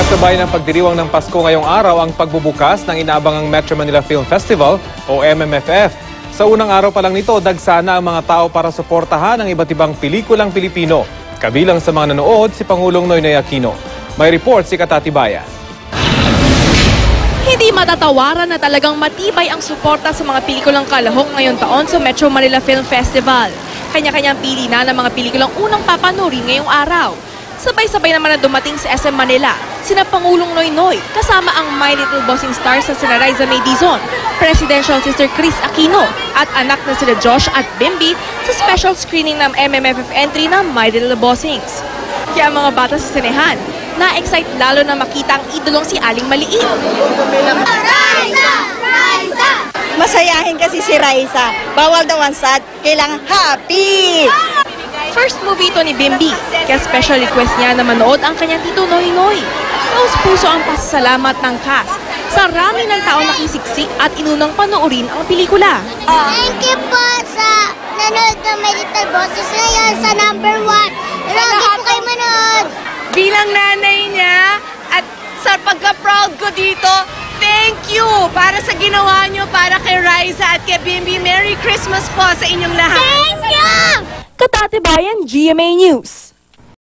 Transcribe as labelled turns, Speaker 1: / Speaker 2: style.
Speaker 1: Kasabay ng pagdiriwang ng Pasko ngayong araw ang pagbubukas ng inaabangang Metro Manila Film Festival o MMFF. Sa unang araw pa lang nito, dagsana ang mga tao para suportahan ang iba't ibang pelikulang Pilipino. Kabilang sa mga nanood si Pangulong Noynoy Aquino. May report si Katati Bayan.
Speaker 2: Hindi matatawaran na talagang matibay ang suporta sa mga pelikulang kalahok ngayong taon sa Metro Manila Film Festival. Kanya-kanyang pili na ng mga pelikulang unang papanoorin ngayong araw. Sabay-sabay naman na dumating sa SM Manila, sina Pangulong Noynoy, kasama ang My Little Bossing stars sa sina Riza May Dizon, Presidential Sister Chris Aquino, at anak na sila Josh at Bimby sa special screening ng MMFF entry ng My Little Bossings. Kaya ang mga bata sa sinehan, na-excite lalo na makita ang idolong si Aling Maliit.
Speaker 3: Riza! Riza! Masayahin kasi si Riza. Bawal daw ang sad, kailangan happy!
Speaker 2: First movie ito ni Bimby, kaya special request niya na manood ang kanyang tito Noynoy. Taos puso ang pasasalamat ng cast sa rami ng tao nakisiksik at inunang panoorin ang pelikula.
Speaker 4: Thank you po sa nanood ng My Little Bosses ngayon sa number 1. Lagi po kayo manood.
Speaker 5: Bilang nanay niya at sa pagka-proud ko dito, thank you para sa ginawa niyo para kay Riza at kay Bimby. Merry Christmas po sa inyong lahat.
Speaker 4: Thank you!
Speaker 2: Katati Bayan, GMA News.